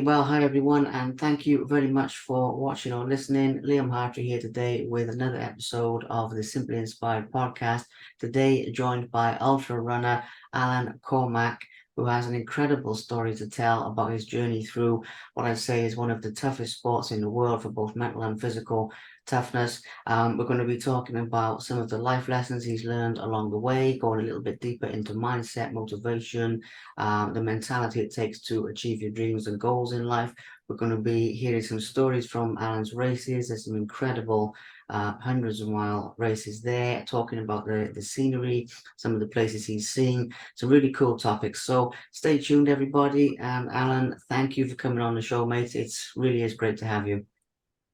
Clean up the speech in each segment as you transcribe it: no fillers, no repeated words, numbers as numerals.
Well, hi everyone, and thank you very much for watching or listening. Liam Hartree here today with another episode of the Simply Inspired podcast. Today, joined by ultra runner Alan Cormack, who has an incredible story to tell about his journey through what I'd say is one of the toughest sports in the world for both mental and physical toughness. We're going to be talking about some of the life lessons he's learned along the way, going a little bit deeper into mindset, motivation, the mentality it takes to achieve your dreams and goals in life. We're going to be hearing some stories from Alan's races. There's some incredible hundreds of mile races there, talking about the scenery, some of the places he's seen, some really cool topics. So stay tuned, everybody. And Alan, thank you for coming on the show, mate. It's really is great to have you.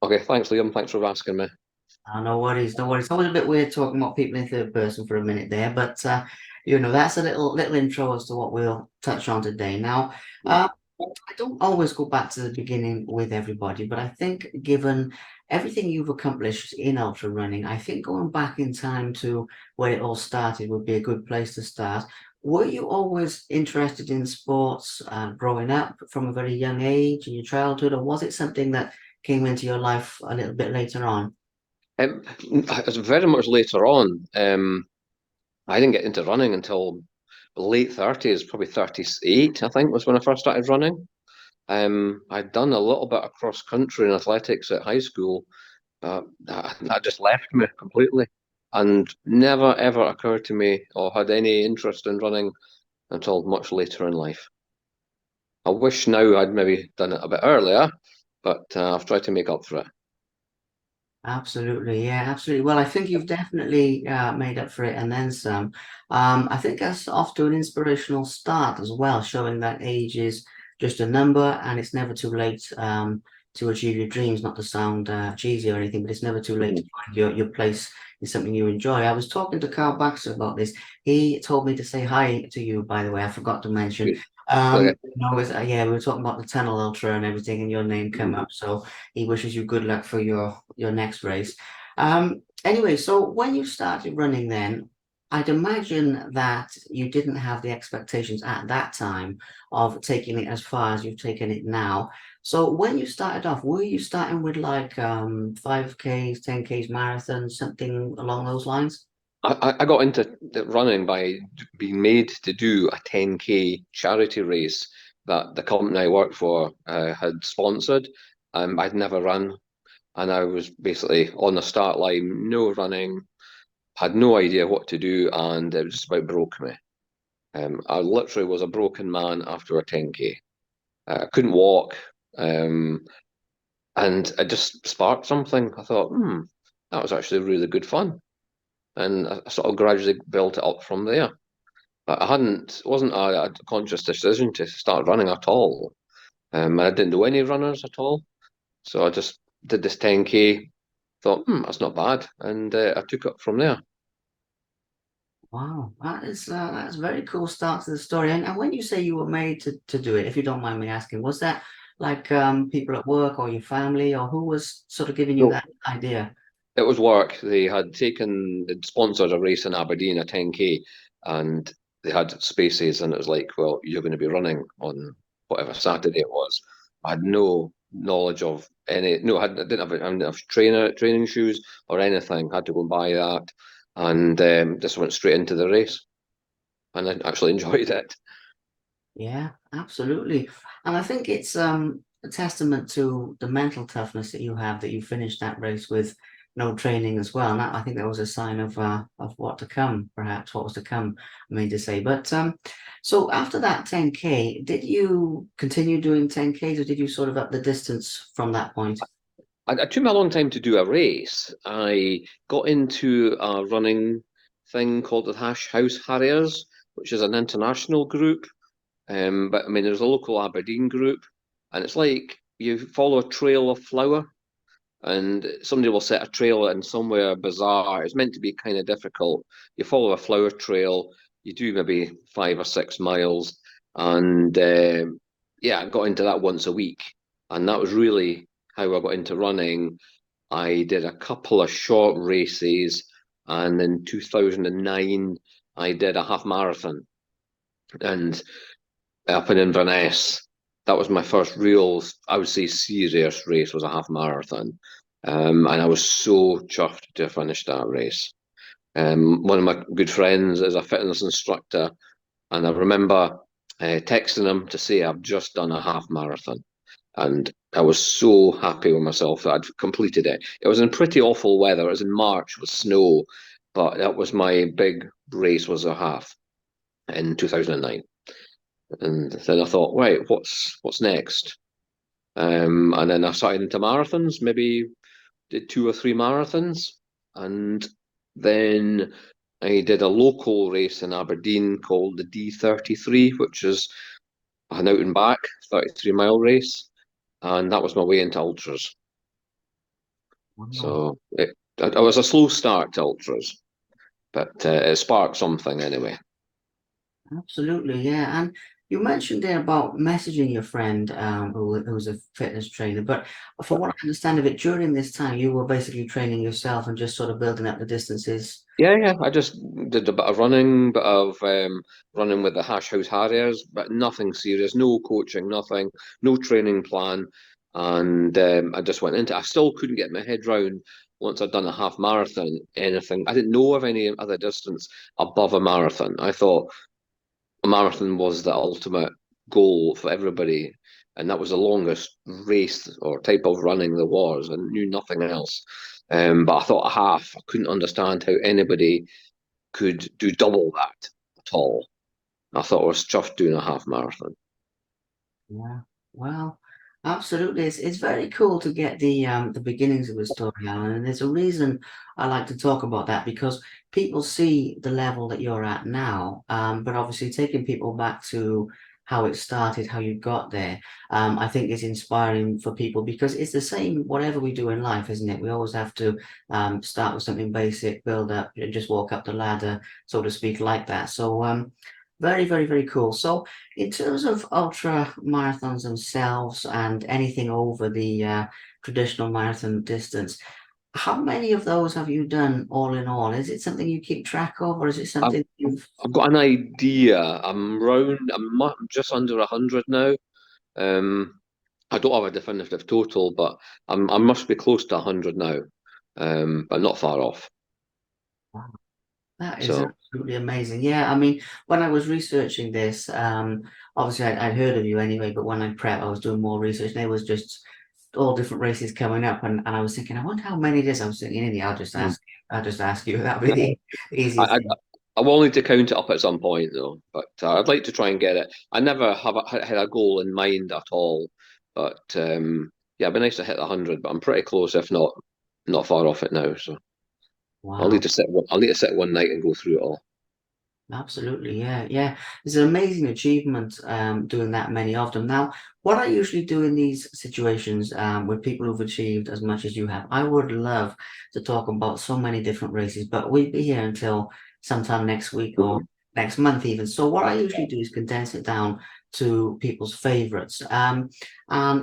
Okay, thanks, Liam. Thanks for asking me. No worries, no worries. It's always a bit weird talking about people in third person for a minute there, but that's a little intro as to what we'll touch on today. Now, I don't always go back to the beginning with everybody, but I think given everything you've accomplished in ultra running, I think going back in time to where it all started would be a good place to start. Were you always interested in sports growing up from a very young age in your childhood, or was it something that came into your life a little bit later on? It's very much later on. I didn't get into running until late 30s, probably 38, I think, was when I first started running. I'd done a little bit of cross country and athletics at high school. That just left me completely and never ever occurred to me or had any interest in running until much later in life. I wish now I'd maybe done it a bit earlier, but I've tried to make up for it. Absolutely, yeah, absolutely. Well, I think you've definitely made up for it and then some. I think that's off to an inspirational start as well, showing that age is just a number and it's never too late to achieve your dreams. Not to sound cheesy or anything, but it's never too late to Mhm. find your place in something you enjoy. I was talking to Carl Baxter about this. He told me to say hi to you, by the way. I forgot to mention. Good. Okay. Yeah, we were talking about the Tunnel Ultra and everything, and your name came up. So he wishes you good luck for your next race. Anyway, so when you started running then, I'd imagine that you didn't have the expectations at that time of taking it as far as you've taken it now. So when you started off, were you starting with like 5Ks, 10Ks marathons, something along those lines? I got into the running by being made to do a 10K charity race that the company I worked for had sponsored. I'd never run, and I was basically on the start line, no running, had no idea what to do, and it just about broke me. I literally was a broken man after a 10K. I couldn't walk, um, and it just sparked something. I thought, that was actually really good fun, and I sort of gradually built it up from there. I hadn't, it wasn't a conscious decision to start running at all. I didn't do any runners at all. So I just did this 10K, thought, that's not bad. And I took it from there. Wow, that's a very cool start to the story. And when you say you were made to do it, if you don't mind me asking, was that like people at work or your family, or who was sort of giving you So that idea? it was work. They'd sponsored a race in Aberdeen, a 10K, and they had spaces. And it was like, well, you're going to be running on whatever Saturday it was. I had no knowledge of any, no, I didn't have training shoes or anything. Had to go and buy that. And just went straight into the race. And I actually enjoyed it. Yeah, absolutely. And I think it's a testament to the mental toughness that you have that you finished that race with no training as well. And that, I think that was a sign of what to come, perhaps what was to come, I mean to say. But so after that 10K, did you continue doing 10Ks or did you sort of up the distance from that point? It took me a long time to do a race. I got into a running thing called the House Harriers, which is an international group. But I mean, there's a local Aberdeen group, and it's like you follow a trail of flour, and somebody will set a trail in somewhere bizarre. It's meant to be kind of difficult. You follow a flower trail, you do maybe 5 or 6 miles, and yeah, I got into that once a week, and that was really how I got into running. I did a couple of short races, and in 2009, I did a half marathon, and up in Inverness. that was my first real, I would say, serious race was a half marathon. And I was so chuffed to finish that race. One of my good friends is a fitness instructor, and I remember texting him to say I've just done a half marathon. And I was so happy with myself that I'd completed it. It was in pretty awful weather. It was in March with snow, but that was my big race, was a half in 2009. And then I thought, right, what's next? And then I started into marathons, maybe did 2 or 3 marathons, and then I did a local race in Aberdeen called the D33, which is an out and back 33-mile race, and that was my way into ultras. Wow. So it was a slow start to ultras, but it sparked something anyway. Absolutely, yeah. And you mentioned there about messaging your friend who's a fitness trainer, but from what I understand of it, during this time, you were basically training yourself and just sort of building up the distances. Yeah, yeah. I just did a bit of running, bit of running with the Hash House Harriers, but nothing serious, no coaching, nothing, no training plan. And I just went into it. I still couldn't get my head round once I'd done a half marathon, anything. I didn't know of any other distance above a marathon. I thought a marathon was the ultimate goal for everybody, and that was the longest race or type of running there was, and knew nothing else. But I thought a half, I couldn't understand how anybody could do double that at all. I thought I was just doing a half marathon. Yeah, well, absolutely. It's very cool to get the beginnings of the story, Alan. And there's a reason I like to talk about that because people see the level that you're at now, but obviously taking people back to how it started, how you got there, I think is inspiring for people because it's the same whatever we do in life, isn't it? We always have to start with something basic, build up, and just walk up the ladder, so to speak, like that. So very, very, very cool. So in terms of ultra marathons themselves and anything over the traditional marathon distance, how many of those have you done all in all? Is it something you keep track of, or is it I've something you've? I've got an idea. I'm just under 100 now. Um, I don't have a definitive total, but I must be close to 100 now, but not far off. Wow, that is So. absolutely amazing. Yeah, I mean, when I was researching this, obviously I'd heard of you anyway, but when I prep, I was doing more research. There was just all different races coming up, and I was thinking, I wonder how many it is. I was thinking, Andy, I'll just ask you. That'll be the easiest I, thing. I will need to count it up at some point though, but I'd like to try and get it. I never have had a goal in mind at all, but yeah, it'd be nice to hit 100. But I'm pretty close, if not far off it now. So I'll need Wow. to sit. I'll need to sit one night and go through it all. Absolutely, yeah, yeah. It's an amazing achievement doing that many of them. Now, what I usually do in these situations with people who've achieved as much as you have, I would love to talk about so many different races, but we'll be here until sometime next week or Mhm. next month even. So what I usually do is condense it down to people's favorites. And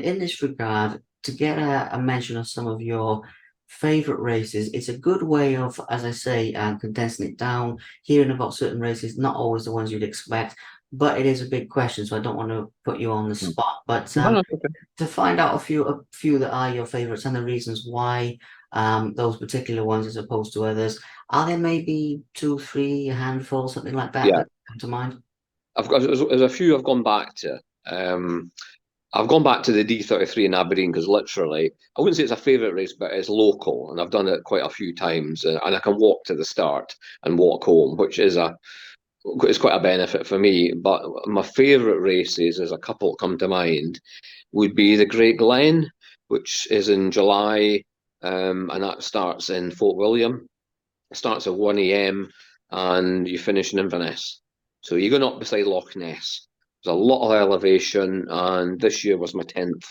in this regard, to get a mention of some of your favorite races, it's a good way of, as I say, condensing it down hearing about certain races, not always the ones you'd expect, but it is a big question, so I don't want to put you on the spot. But No, no, okay. to find out a few that are your favorites and the reasons why those particular ones as opposed to others, are there maybe two, three, a handful, something like that Yeah, that come to mind? I've got there's a few I've gone back to. I've gone back to the D33 in Aberdeen because literally, I wouldn't say it's a favourite race, but it's local, and I've done it quite a few times, and I can walk to the start and walk home, which is quite a benefit for me. But my favourite races, as a couple come to mind, would be the Great Glen, which is in July, and that starts in Fort William. It starts at 1 a.m. and you finish in Inverness. So you're going up beside Loch Ness. There's a lot of elevation, and this year was my tenth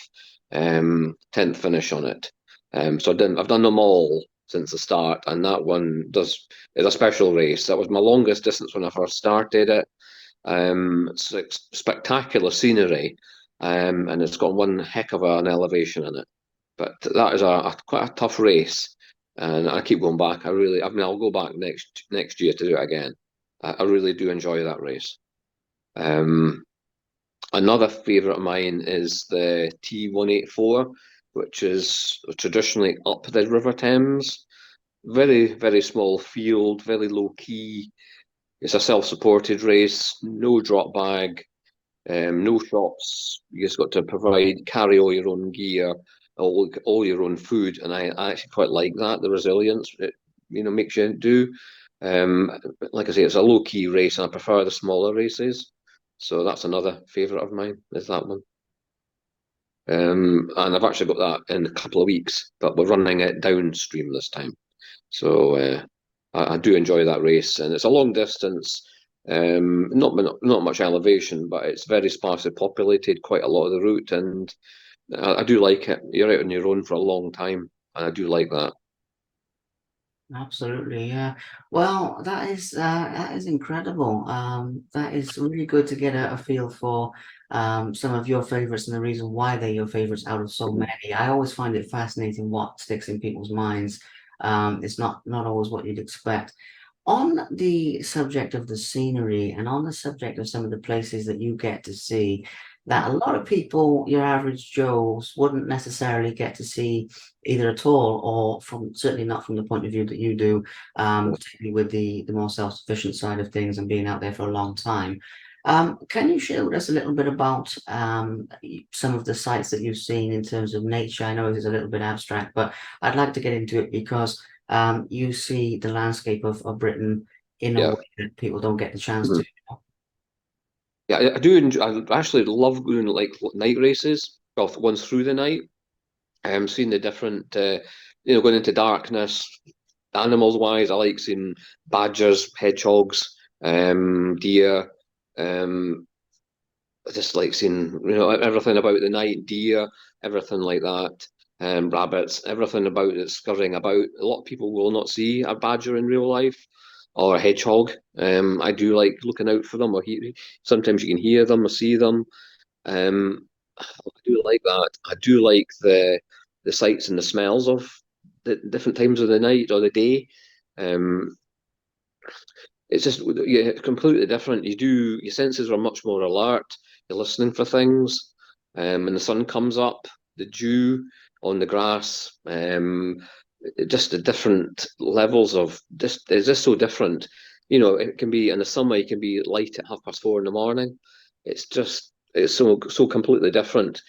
finish on it. So I've done them all since the start, and that one does is a special race. That was my longest distance when I first started it. It's like spectacular scenery, and it's got one heck of an elevation in it. But that is a quite a tough race, and I keep going back. I mean, I'll go back next year to do it again. I really do enjoy that race. Um, Another favourite of mine is the T184, which is traditionally up the River Thames. Very, very small field, very low key. It's a self-supported race, no drop bag, no shops. You just got to carry all your own gear, all your own food, and I actually quite like that. The resilience it makes you do. Like I say, it's a low key race, and I prefer the smaller races. So that's another favourite of mine. Is that one? And I've actually got that in a couple of weeks, but we're running it downstream this time. So I do enjoy that race, and it's a long distance. Not much elevation, but it's very sparsely populated. Quite a lot of the route, and I do like it. You're out on your own for a long time, and I do like that. Absolutely, yeah. Well, that is incredible. That is really good to get a feel for some of your favorites and the reason why they're your favorites out of so Mhm. many. I always find it fascinating what sticks in people's minds. It's not always what you'd expect. On the subject of the scenery and on the subject of some of the places that you get to see, that a lot of people, your average Joes, wouldn't necessarily get to see either at all, or from certainly not from the point of view that you do, particularly with the more self-sufficient side of things and being out there for a long time. Can you share with us a little bit about some of the sites that you've seen in terms of nature? I know this is a little bit abstract, but I'd like to get into it because you see the landscape of Britain in a Yeah. way that people don't get the chance to. Mhm. Yeah, I do enjoy, I actually love going like night races, well, ones through the night. Seeing the different, going into darkness. Animals wise, I like seeing badgers, hedgehogs, deer. Um, I just like seeing, everything about the night, deer, everything like that. Rabbits, everything about it scurrying about. A lot of people will not see a badger in real life or a hedgehog. I do like looking out for them, sometimes you can hear them or see them. I do like that. I do like the sights and the smells of the different times of the night or the day. Um, it's just yeah, completely different. Your senses are much more alert. You're listening for things. When the sun comes up, the dew on the grass, just the different levels of just it's just so different. It can be in the summer, it can be light at 4:30 in the morning. It's so completely different.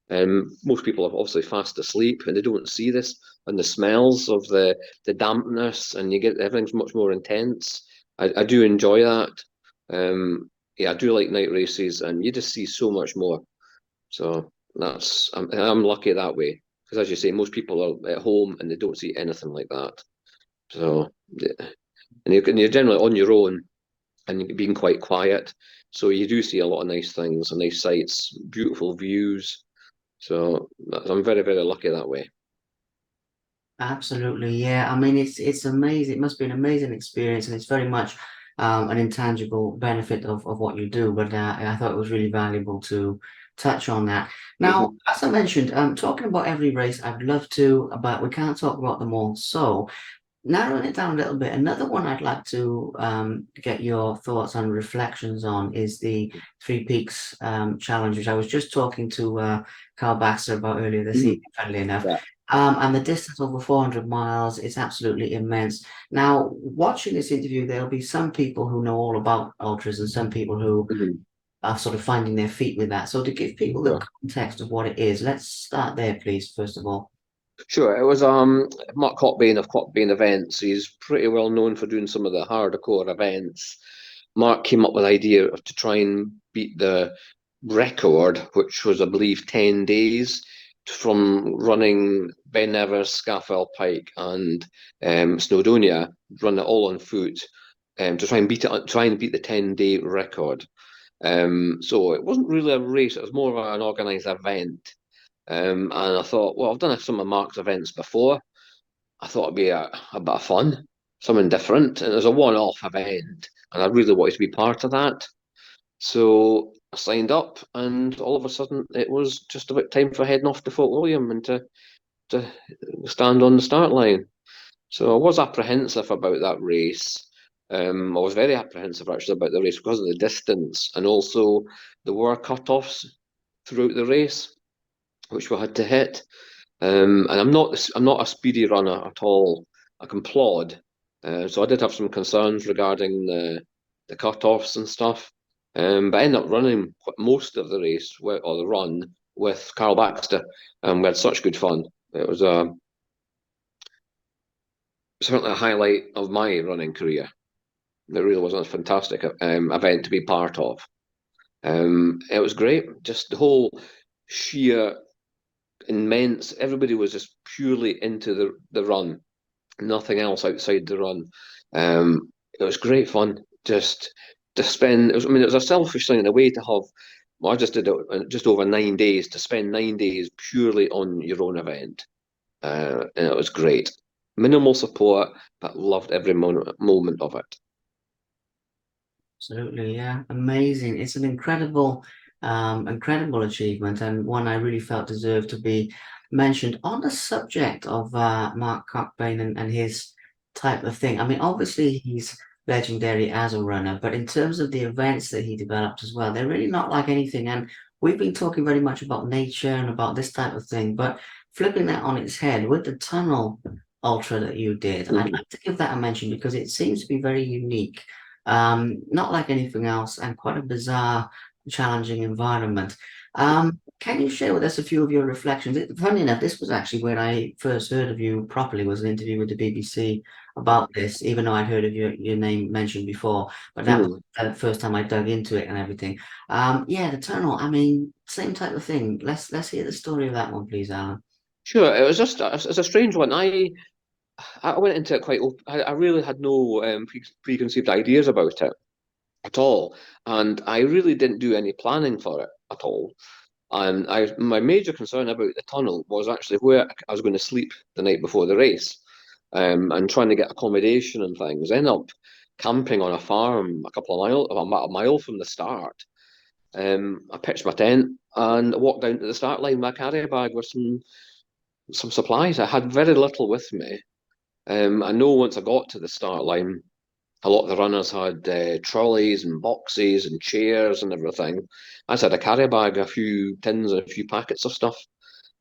Most people are obviously fast asleep and they don't see this and the smells of the dampness and you get everything's much more intense. I do enjoy that. Yeah, I do like night races, and you just see so much more. So I'm lucky that way because, as you say, most people are at home and they don't see anything like that. So, yeah. And you're generally on your own and you're being quite quiet. So you do see a lot of nice things, and nice sights, beautiful views. So I'm very, very lucky that way. Absolutely, yeah. I mean, it's amazing. It must be an amazing experience, and it's very much an intangible benefit of what you do. But I thought it was really valuable to touch on that. Now, Hmm. as I mentioned, talking about every race, I'd love to, but we can't talk about them all. So, narrowing it down a little bit, another one I'd like to get your thoughts and reflections on is the Three Peaks Challenge, which I was just talking to Carl Baxter about earlier this Hmm. evening, funnily enough. Yeah. And the distance over 400 miles is absolutely immense. Now, watching this interview, there'll be some people who know all about ultras and some people who Hmm. are sort of finding their feet with that. So, to give people the Sure. context of what it is, let's start there, please, first of all. Sure. It was Mark Cockbain of Cockbain Events. He's pretty well known for doing some of the hardcore events. Mark came up with the idea to try and beat the record, which was, I believe, 10 days from running Ben Nevis, Scafell Pike, and Snowdonia, run it all on foot, to try and beat the 10-day record. So it wasn't really a race; it was more of an organised event. And I thought, well, I've done some of Mark's events before. I thought it'd be a bit of fun, something different, and it was a one-off event, and I really wanted to be part of that. So I signed up, and all of a sudden, it was just about time for heading off to Fort William and to stand on the start line. So I was apprehensive about that race. I was very apprehensive actually about the race because of the distance, and also there were cut-offs throughout the race, which we had to hit. And I'm not a speedy runner at all. I can plod, so I did have some concerns regarding the cut-offs and stuff. But I ended up running most of the race or the run with Carl Baxter, and we had such good fun. It was certainly a highlight of my running career. It really was a fantastic event to be part of. It was great. Just the whole sheer immense. Everybody was just purely into the run, nothing else outside the run. It was great fun. Just to spend. I mean, it was a selfish thing in a way to have. Well, I just did it just over 9 days to spend 9 days purely on your own event, and it was great. Minimal support, but loved every moment of it. Absolutely, yeah, amazing. It's an incredible achievement, and one I really felt deserved to be mentioned. On the subject of Mark Cockbain and his type of thing, I mean, obviously he's legendary as a runner, but in terms of the events that he developed as well, they're really not like anything. And we've been talking very much about nature and about this type of thing, but flipping that on its head with the tunnel ultra that you did, I'd Mhm. like to give that a mention because it seems to be very unique, not like anything else, and quite a bizarre, challenging environment. Can you share with us a few of your reflections? Funny enough, this was actually where I first heard of you properly, was an interview with the BBC about this, even though I'd heard of your name mentioned before, but that was Mhm. the first time I dug into it and everything. Yeah, the tunnel, I mean, same type of thing. Let's hear the story of that one, please, Alan. Sure, it was just it's a strange one. I went into it quite open. I really had no preconceived ideas about it at all, and I really didn't do any planning for it at all. And my major concern about the tunnel was actually where I was going to sleep the night before the race, and trying to get accommodation and things. I ended up camping on a farm about a mile from the start. I pitched my tent and walked down to the start line with a carrier bag with some supplies. I had very little with me. I know once I got to the start line, a lot of the runners had trolleys and boxes and chairs and everything. I just had a carry bag, a few tins and a few packets of stuff.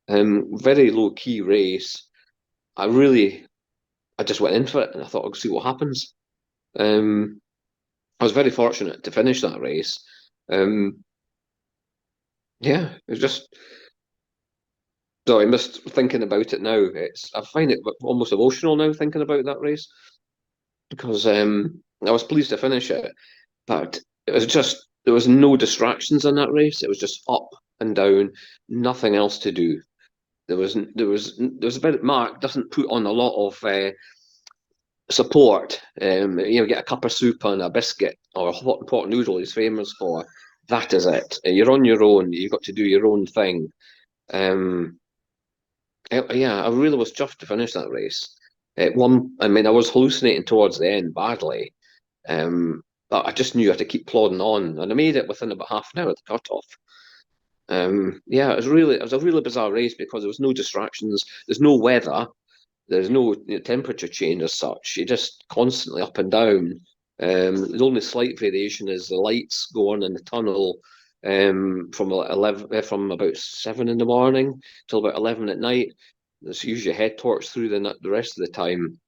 Very low key race. I just went in for it and I thought I'd see what happens. Um, I was very fortunate to finish that race. Um, yeah, it was just, so I'm just thinking about it now. I find it almost emotional now thinking about that race because I was pleased to finish it. But it was just there was no distractions in that race. It was just up and down, nothing else to do. There was a bit. Mark doesn't put on a lot of support. Get a cup of soup and a biscuit or a hot pot noodle. He's famous for. That is it. You're on your own. You've got to do your own thing. Um, yeah, I really was chuffed to finish that race. I mean, I was hallucinating towards the end badly. But I just knew I had to keep plodding on, and I made it within about half an hour of the cutoff. Yeah, it was a really bizarre race because there was no distractions. There's no weather. There's no temperature change as such. You're just constantly up and down. The only slight variation is the lights go on in the tunnel from about 7 in the morning till about 11 at night. There's usually a head torch through the rest of the time,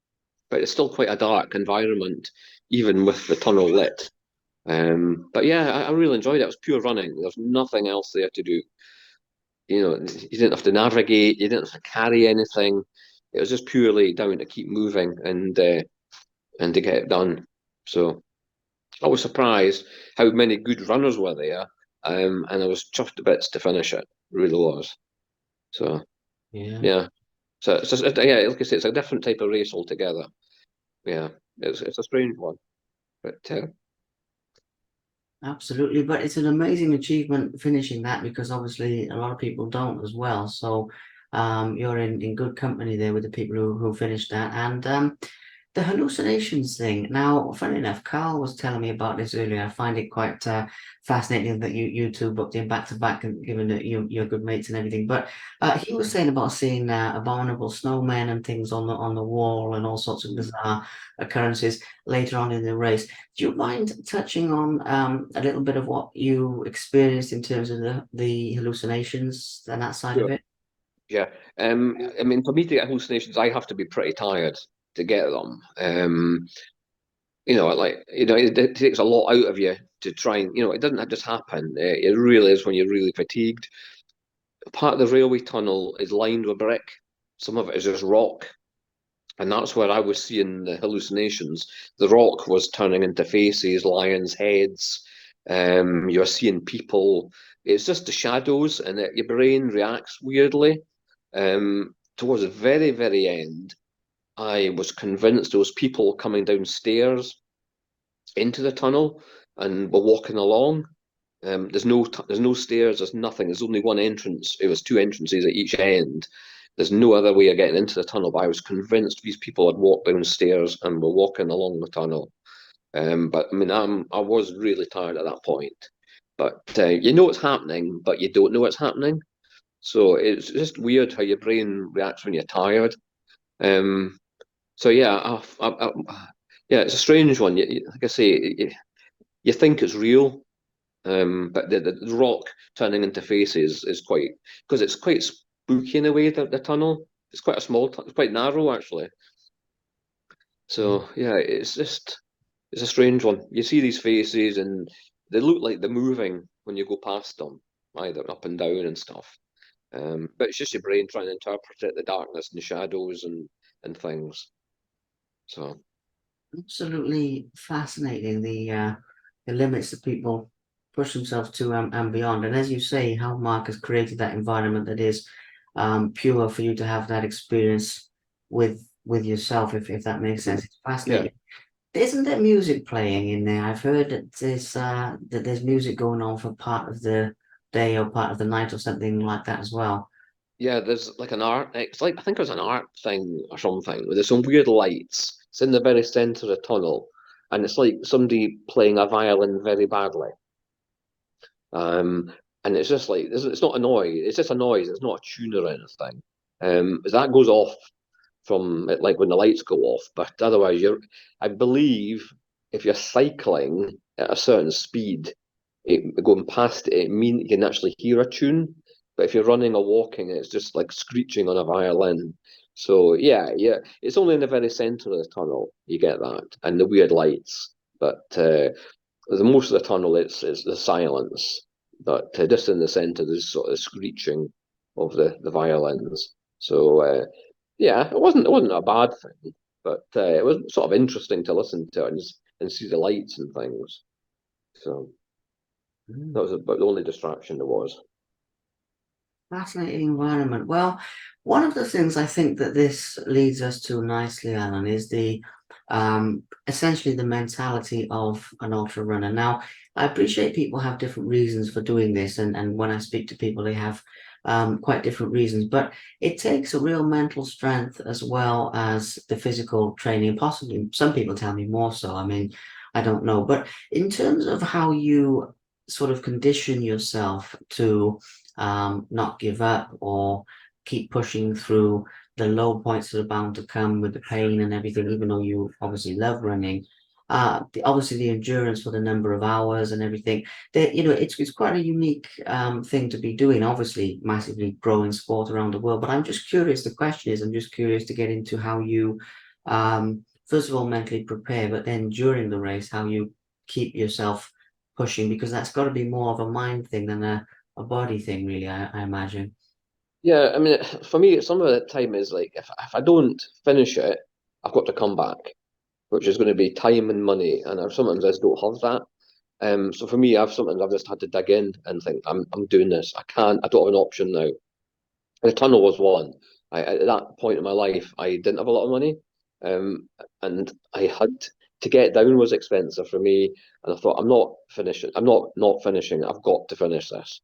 but it's still quite a dark environment, even with the tunnel lit. But yeah, I really enjoyed it. It was pure running. There's nothing else there to do. You didn't have to navigate. You didn't have to carry anything. It was just purely down to keep moving and to get it done. So I was surprised how many good runners were there, and I was chuffed to bits to finish it. Really was. So Yeah. yeah, so it's just yeah, like I say, it's a different type of race altogether. Yeah, it's a strange one, but Absolutely, but it's an amazing achievement finishing that because obviously a lot of people don't as well. So you're in good company there with the people who finished that. And The hallucinations thing. Now, funny enough, Carl was telling me about this earlier. I find it quite fascinating that you two booked in back to back, and given that you're good mates and everything. But he was saying about seeing abominable snowmen and things on the wall and all sorts of bizarre occurrences later on in the race. Do you mind touching on a little bit of what you experienced in terms of the hallucinations and that side of Sure. it? Yeah. I mean, for me to get hallucinations, I have to be pretty tired to get them. It takes a lot out of you to try and, it doesn't just happen. It really is when you're really fatigued. Part of the railway tunnel is lined with brick. Some of it is just rock. And that's where I was seeing the hallucinations. The rock was turning into faces, lions' heads. You're seeing people. It's just the shadows, and your brain reacts weirdly. Towards the very, very end, I was convinced there was people coming downstairs into the tunnel and were walking along. There's no stairs. There's nothing. There's only one entrance. It was two entrances at each end. There's no other way of getting into the tunnel. But I was convinced these people had walked downstairs and were walking along the tunnel. But I mean, I was really tired at that point. But you know it's happening, but you don't know it's happening. So it's just weird how your brain reacts when you're tired. Um, so yeah, yeah, it's a strange one. Like I say, you think it's real, but the rock turning into faces is quite because it's quite spooky in a way. The tunnel it's quite a it's quite narrow actually. So yeah, it's a strange one. You see these faces and they look like they're moving when you go past them, either up and down and stuff. But it's just your brain trying to interpret it, the darkness and the shadows and things. So Absolutely fascinating the limits that people push themselves to and beyond. And as you say, how Mark has created that environment that is pure for you to have that experience with yourself, if that makes sense. It's yeah, fascinating. Isn't there music playing in there? I've heard that there's music going on for part of the day or part of the night or something like that as well. yeah. There's like an art. It's like I think there's an art thing or something. There's some weird lights. It's in the very center of the tunnel, and it's like somebody playing a violin very badly. Um, and it's just like it's not a noise. It's just a noise. It's not a tune or anything. That goes off from like when the lights go off. But otherwise, I believe if you're cycling at a certain speed, going past it, you can actually hear a tune. But if you're running or walking, it's just like screeching on a violin. So yeah, it's only in the very center of the tunnel you get that, and the weird lights. But the most of the tunnel, it's the silence. But just in the center, there's sort of screeching of the violins. So yeah, it wasn't a bad thing, but it was sort of interesting to listen to and see the lights and things. So that was about the only distraction there was. Fascinating environment. Well, one of the things I think that this leads us to nicely, Alan, is the essentially the mentality of an ultra runner. Now, I appreciate people have different reasons for doing this, and when I speak to people, they have quite different reasons, but it takes a real mental strength as well as the physical training, possibly some people tell me more so. I mean, I don't know. But in terms of how you sort of condition yourself to not give up or keep pushing through the low points that are bound to come with the pain and everything, even though you obviously love running. Obviously the endurance for the number of hours and everything. It's quite a unique thing to be doing. Obviously, massively growing sport around the world. But I'm just curious. The question is, I'm just curious to get into how you, first of all, mentally prepare, but then during the race, how you keep yourself pushing, because that's got to be more of a mind thing than a body thing, really, I imagine. Yeah, I mean, for me, some of the time is like if I don't finish it, I've got to come back, which is going to be time and money, and sometimes I just don't have that. So for me, I've just had to dig in and think I'm doing this. I don't have an option now. The tunnel was one. At that point in my life, I didn't have a lot of money, and I had to get down was expensive for me. And I thought, I'm not finishing. I'm not finishing. I've got to finish this.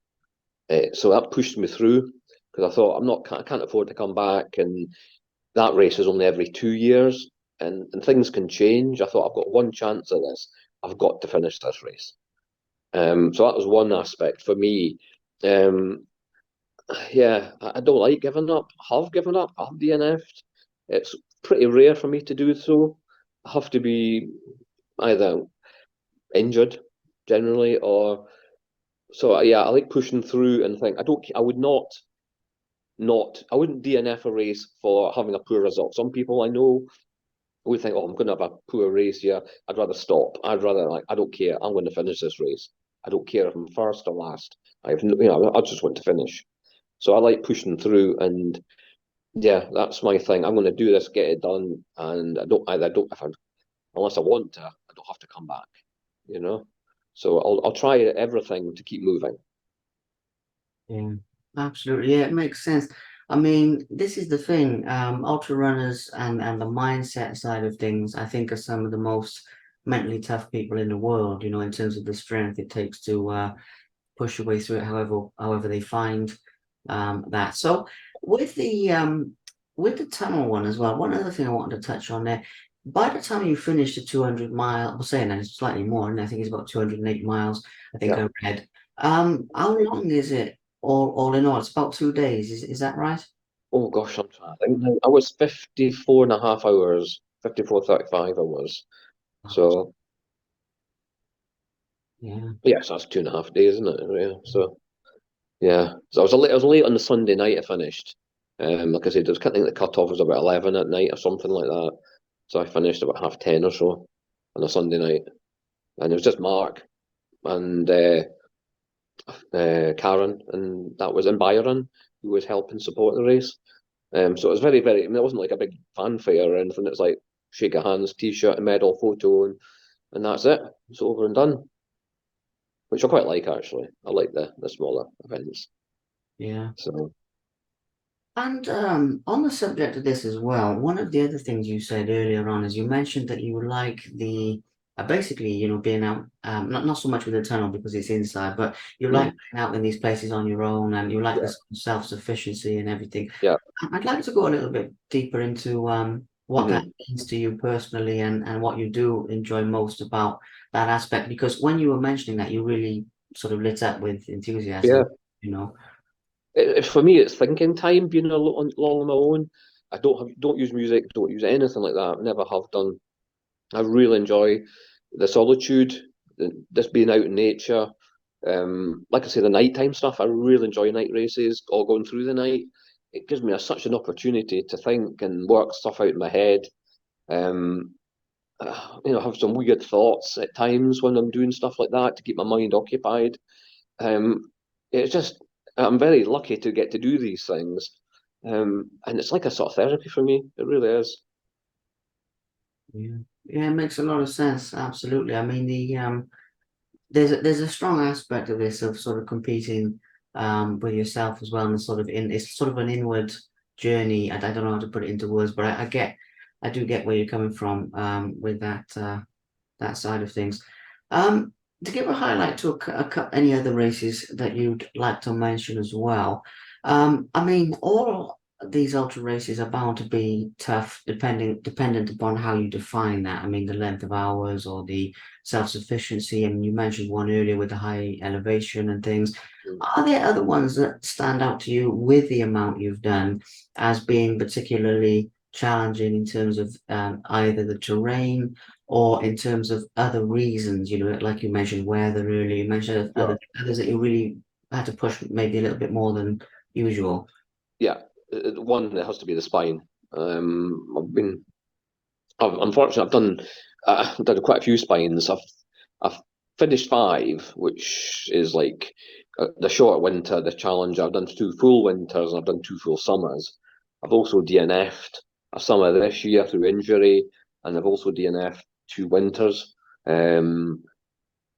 So that pushed me through because I thought I can't afford to come back. And that race is only every 2 years, and things can change. I thought I've got one chance at this. I've got to finish this race. So that was one aspect for me. Um, yeah, I don't like giving up. I have given up. I've DNF'd. It's pretty rare for me to do so. I have to be either injured generally, or so. Yeah, I like pushing through and think I don't. I would not. I wouldn't DNF a race for having a poor result. Some people I know would think, oh, I'm going to have a poor race here. I'd rather stop. I'd rather like I don't care. I'm going to finish this race. I don't care if I'm first or last. I have, I just want to finish. So I like pushing through, and yeah, that's my thing. I'm going to do this, get it done, and I don't, if I, unless I want to, I don't have to come back. You know, so I'll try everything to keep moving. Yeah, absolutely. Yeah, it makes sense. I mean, this is the thing. Ultra runners and the mindset side of things, I think, are some of the most mentally tough people in the world. In terms of the strength it takes to push your way through it. However they find that. So with the tunnel one as well. One other thing I wanted to touch on there. By the time you finish the 200 mile, I'm saying that it's slightly more, and I think it's about 208 miles. I think Yeah. I read. How long is it? All in all, it's about 2 days. Is that right? Oh gosh, I'm trying to think now. I was 54 and a half hours, 54:35 I was. So Yeah, yes, that's 2.5 days, isn't it? Yeah. So yeah. So I was late on the Sunday night I finished. Like I said, I think the cut-off was about 11 at night or something like that. So I finished about 10:30 or so on a Sunday night. And it was just Mark and Karen, and that was in Byron, who was helping support the race. So it was very, very, I mean, it wasn't like a big fanfare or anything. It's like shake a hands, t-shirt, a medal, photo, and that's it. It's over and done, which I quite like actually. I like the smaller events. yeah. So And on the subject of this as well, one of the other things you said earlier on is you mentioned that you like the basically, being out, not so much with the tunnel because it's inside, but you like mm, being out in these places on your own and you like yeah, this self-sufficiency and everything. yeah, I'd like to go a little bit deeper into what that hmm means to you personally and what you do enjoy most about that aspect, because when you were mentioning that, you really sort of lit up with yeah. enthusiasm, you know. For me, it's thinking time. Being along on my own, I don't use music, don't use anything like that. Never have done. I really enjoy the solitude, just being out in nature. Like I say, the nighttime stuff, I really enjoy night races, all going through the night. It gives me such an opportunity to think and work stuff out in my head. Um, have some weird thoughts at times when I'm doing stuff like that to keep my mind occupied. Um, it's just, I'm very lucky to get to do these things. And it's like a sort of therapy for me. It really is. Yeah, yeah, it makes a lot of sense. Absolutely. I mean, there's a strong aspect of this of sort of competing with yourself as well, and sort of it's sort of an inward journey. I don't know how to put it into words, but I do get where you're coming from with that side of things. Um, to give a highlight to any other races that you'd like to mention as well. I mean, all these ultra races are bound to be tough, dependent upon how you define that. I mean, the length of hours or the self-sufficiency. I mean, you mentioned one earlier with the high elevation and things. Mm. Are there other ones that stand out to you with the amount you've done as being particularly challenging in terms of either the terrain or in terms of other reasons, like you mentioned weather earlier, you mentioned Sure. others that you really had to push maybe a little bit more than usual. Yeah, one that has to be the spine. Unfortunately, I've done quite a few spines. I've finished five, which is like the short winter, the challenge. I've done two full winters, and I've done two full summers. I've also DNF'd a summer this year through injury, and I've also DNF'd two winters. Um,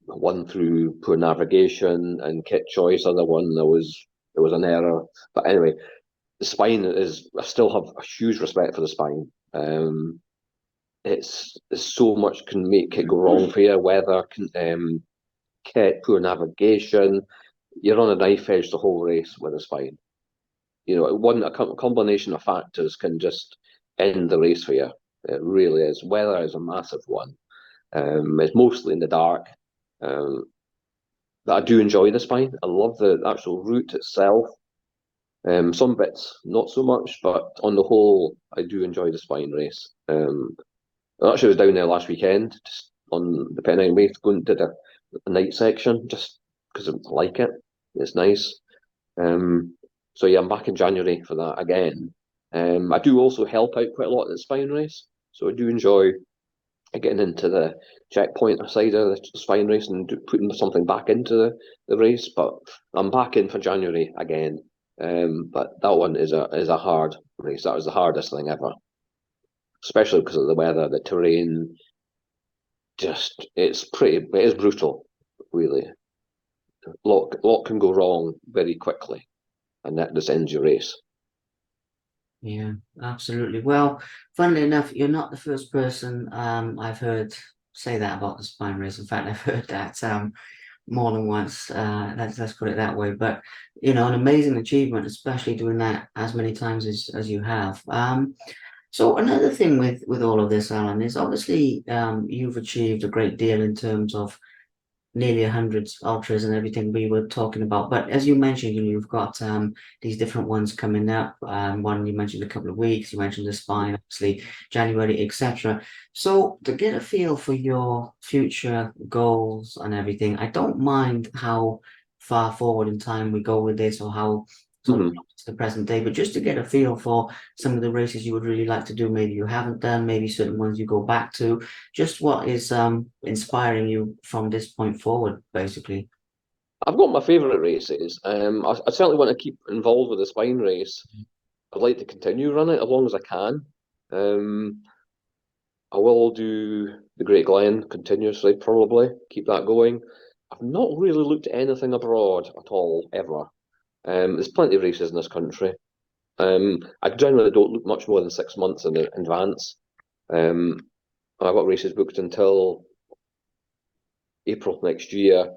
One through poor navigation and kit choice. Other one there was an error. But anyway, the spine is. I still have a huge respect for the spine. It's so much can make it go wrong for you. Weather, kit, poor navigation. You're on a knife edge the whole race with a spine. A combination of factors can just end the race for you. It really is. Weather is a massive one. It's mostly in the dark. Um, but I do enjoy the spine. I love the actual route itself. Some bits not so much, but on the whole, I do enjoy the spine race. I actually was down there last weekend, just on the Pennine Way, going to the night section, just because I like it. It's nice. Um, so yeah, I'm back in January for that again. I do also help out quite a lot at the spine race, so I do enjoy getting into the checkpoint side of the spine race and putting something back into the race. But I'm back in for January again. But that one is a hard race. That was the hardest thing ever, especially because of the weather, the terrain. Just it is brutal, really. A lot can go wrong very quickly, and that just ends your race. Yeah, absolutely. Well, funnily enough, you're not the first person I've heard say that about the spine race. In fact, I've heard that more than once. Let's put it that way. But an amazing achievement, especially doing that as many times as you have. So another thing with all of this, Alan, is obviously you've achieved a great deal in terms of nearly 100 ultras and everything we were talking about. But as you mentioned, you've got these different ones coming up. One you mentioned a couple of weeks. You mentioned the spine, obviously January, etc. So to get a feel for your future goals and everything, I don't mind how far forward in time we go with this or how sort of Mhm. close to the present day, but just to get a feel for some of the races you would really like to do, maybe you haven't done, maybe certain ones you go back to, just what is inspiring you from this point forward, basically. I've got my favourite races. I certainly want to keep involved with the spine race. I'd like to continue running it as long as I can. Um, I will do the Great Glen continuously, probably keep that going. I've not really looked at anything abroad at all ever. There's plenty of races in this country. I generally don't look much more than 6 months in advance. Um, I've got races booked until April next year.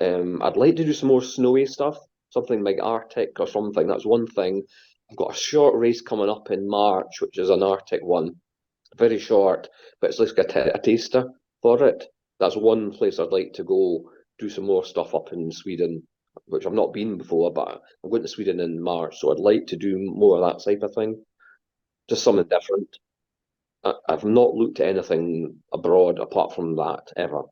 I'd like to do some more snowy stuff, something like Arctic or something. That's one thing. I've got a short race coming up in March, which is an Arctic one, very short, but it's like a taster for it. That's one place I'd like to go do some more stuff up in Sweden, which I've not been before, but I'm going to Sweden in March, so I'd like to do more of that type of thing, just something different. I've not looked at anything abroad apart from that ever,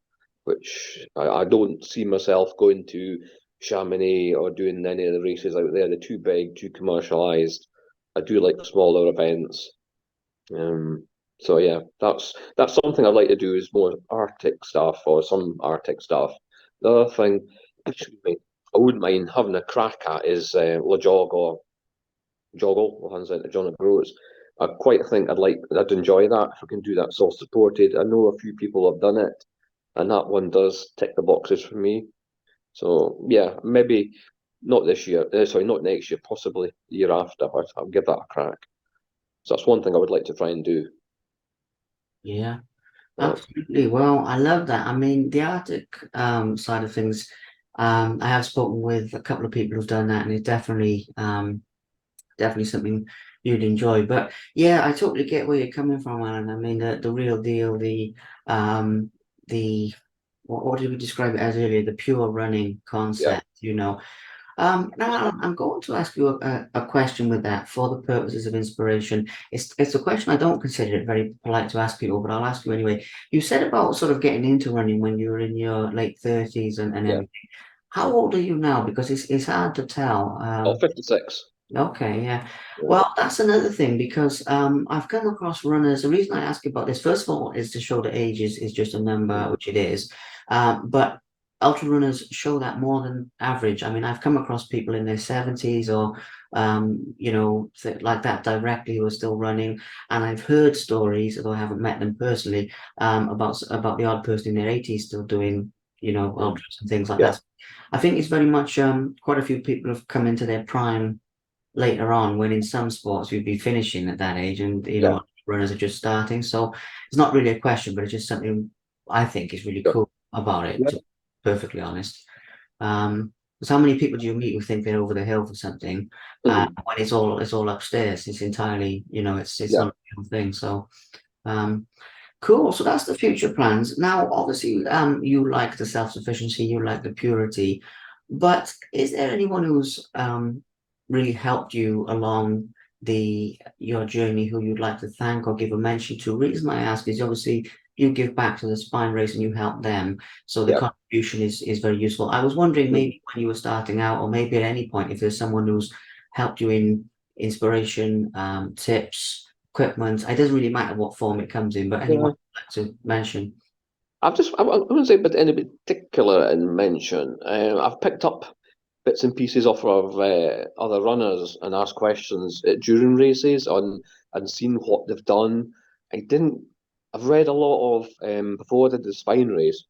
which I don't see myself going to Chamonix or doing any of the races out there. They're too big, too commercialized. I do like smaller events. Um, so yeah, that's something I'd like to do is more Arctic stuff or some Arctic stuff. The other thing, excuse me, I wouldn't mind having a crack at is La Jog or Joggle, hands out to John O'Groats. I quite think I'd enjoy that if I can do that self-supported. I know a few people have done it, and that one does tick the boxes for me. So yeah, maybe not this year. Sorry, not next year. Possibly the year after. I'll give that a crack. So that's one thing I would like to try and do. Yeah, Uh, absolutely. Well, I love that. I mean, the Arctic side of things, I have spoken with a couple of people who've done that, and it's definitely something you'd enjoy. But yeah, I totally get where you're coming from, Alan. I mean, the real deal, the what did we describe it as earlier? The pure running yeah. concept. Now, I'm going to ask you a question with that for the purposes of inspiration. It's a question I don't consider it very polite to ask people, but I'll ask you anyway. You said about sort of getting into running when you were in your late 30s and Yeah. everything. How old are you now? Because it's hard to tell. Oh, 56. Okay, yeah. Yeah. Well, that's another thing because I've come across runners. The reason I ask you about this, first of all, is to show that age is just a number, Mhm. which it is. But ultra runners show that more than average. I mean, I've come across people in their 70s or like that directly who are still running, and I've heard stories, although I haven't met them personally, about the odd person in their 80s still doing Mhm. ultras and things like Yeah. that. I think it's very much quite a few people have come into their prime later on when in some sports you'd be finishing at that age and Yeah. runners are just starting. So it's not really a question, but it's just something I think is really Yeah. cool about it, Yeah. to be perfectly honest. Because how many people do you meet who think they're over the hill for something Mhm. when it's all upstairs? It's entirely, it's Yeah. not a real thing. So Um, Cool. So that's the future plans. Now, obviously, you like the self-sufficiency, you like the purity, but is there anyone who's really helped you along your journey who you'd like to thank or give a mention to? Reason I ask is obviously you give back to the spine race and you help them, so the Yeah. contribution is very useful. I was wondering Mm. maybe when you were starting out, or maybe at any point, if there's someone who's helped you in inspiration, tips, equipment. It doesn't really matter what form it comes in, but anyone Yeah. like to mention. I wouldn't say but any particular in mention. I've picked up bits and pieces off of other runners and asked questions during races on and seen what they've done. I didn't. I've read a lot of before I did the spine race,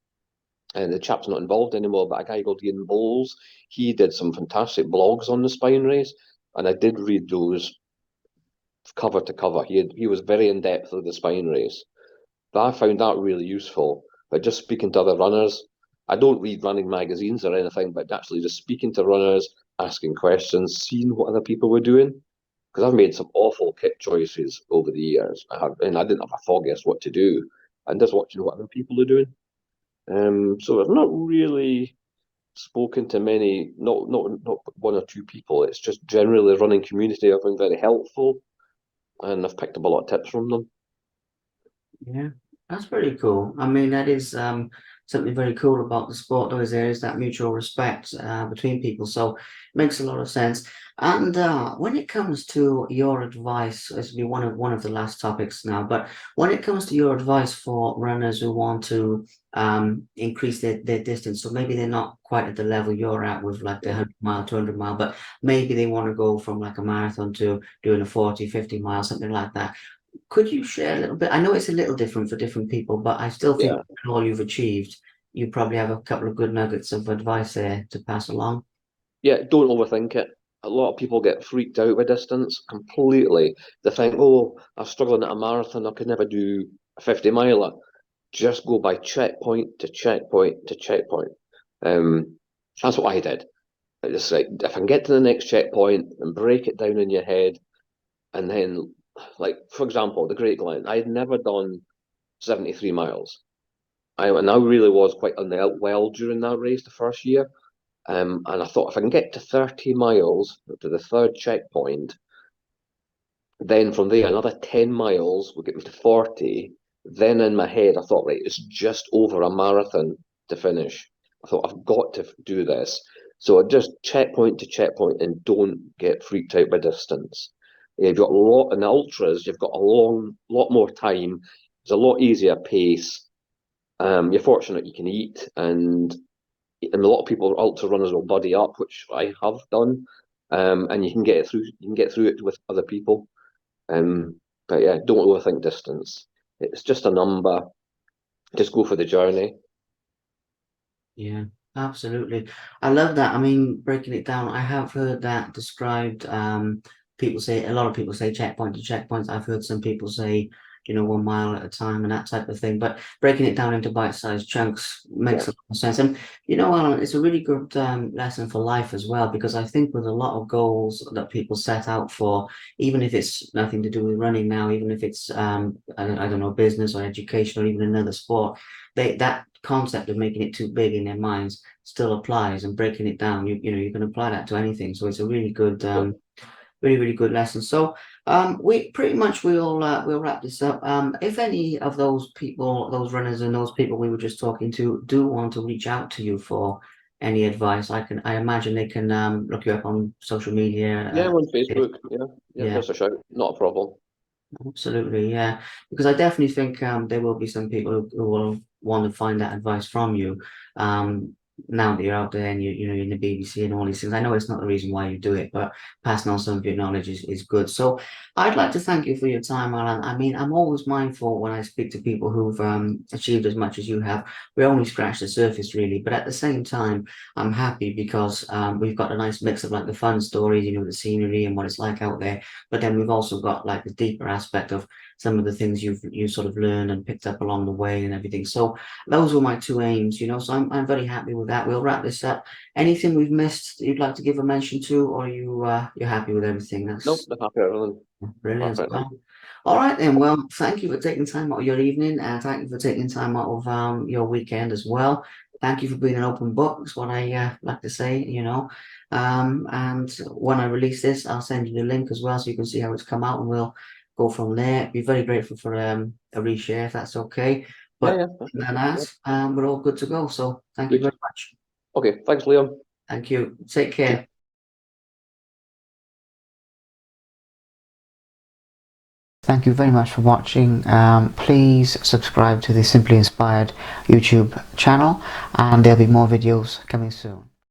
and the chap's not involved anymore. But a guy called Ian Bowles, he did some fantastic blogs on the spine race, and I did read those cover to cover. He was very in depth with the spine race. But I found that really useful. But just speaking to other runners, I don't read running magazines or anything, but actually just speaking to runners, asking questions, seeing what other people were doing. Because I've made some awful kit choices over the years. And I didn't have a foggiest what to do. And just watching what other people are doing. So I've not really spoken to many, not one or two people. It's just generally the running community. I've been very helpful, and I've picked up a lot of tips from them. Yeah, that's pretty cool. I mean, that is something very cool about the sport, though, is there is that mutual respect between people. So it makes a lot of sense. And when it comes to your advice, this will be one of the last topics now, but when it comes to your advice for runners who want to increase their distance, so maybe they're not quite at the level you're at with like the Yeah. 100 mile, 200 mile, but maybe they want to go from like a marathon to doing a 40, 50 mile, something like that. Could you share a little bit? I know it's a little different for different people, but I still think Yeah. with all you've achieved, you probably have a couple of good nuggets of advice there to pass along. Yeah, don't overthink it. A lot of people get freaked out with distance completely. They think, oh, I'm struggling at a marathon, I could never do a 50 miler. Just go by checkpoint to checkpoint to checkpoint. Um, that's what I did. I just like if I can get to the next checkpoint and break it down in your head, and then like for example, the Great Glen. I had never done 73 miles. And I really was quite unwell during that race the first year. And I thought if I can get to 30 miles to the third checkpoint, then from there another 10 miles will get me to 40. Then in my head, I thought, right, it's just over a marathon to finish. I thought I've got to do this. So I just checkpoint to checkpoint and don't get freaked out by distance. You've got a lot in the ultras, you've got a lot more time. It's a lot easier pace. You're fortunate you can eat and a lot of people ultra runners will buddy up, which I have done, and you can get it through. You can get through it with other people. But yeah, don't overthink distance. It's just a number. Just go for the journey. Yeah, absolutely. I love that. I mean, breaking it down, I have heard that described. People say a lot of people say checkpoint to checkpoints. I've heard some people say, 1 mile at a time and that type of thing. But breaking it down into bite-sized chunks makes Yeah, a lot of sense. And Alan, it's a really good lesson for life as well, because I think with a lot of goals that people set out for, even if it's nothing to do with running now, even if it's I don't know, business or education or even another sport, that concept of making it too big in their minds still applies, and breaking it down, you can apply that to anything. So it's a really good yeah, really, really good lesson. So we pretty much we'll wrap this up. If any of those people, those runners and those people we were just talking to do want to reach out to you for any advice, I imagine they can look you up on social yeah. media. I'm on Facebook. Yeah, yeah. Yeah, Give us a shout. Not a problem. absolutely, yeah. Because I definitely think there will be some people who will want to find that advice from you. Um, Now that you're out there and you're in the BBC and all these things, I know it's not the reason why you do it, but passing on some of your knowledge is good. So I'd like to thank you for your time, Alan. I mean, I'm always mindful when I speak to people who've achieved as much as you have. We only scratched the surface, really, but at the same time, I'm happy because we've got a nice mix of like the fun stories, the scenery and what it's like out there, but then we've also got like the deeper aspect of some of the things you sort of learned and picked up along the way and everything. So those were my two aims, So I'm very happy with that. We'll wrap this up. Anything we've missed that you'd like to give a mention to, or you're happy with everything? Nope, That's they're happy everything. brilliant. Perfect. Well, All right then. Well, thank you for taking time out of your evening, and thank you for taking time out of your weekend as well. Thank you for being an open book. That's what I like to say, you know. And when I release this, I'll send you the link as well, so you can see how it's come out, and we'll go from there. Be very grateful for a reshare if that's okay. Yeah, But yeah, other than yeah. that, we're all good to go. So thank you Good. very much. Okay, thanks, Liam. Thank you. Take care. Thank you very much for watching. Please subscribe to the Simply Inspired YouTube channel, and there'll be more videos coming soon.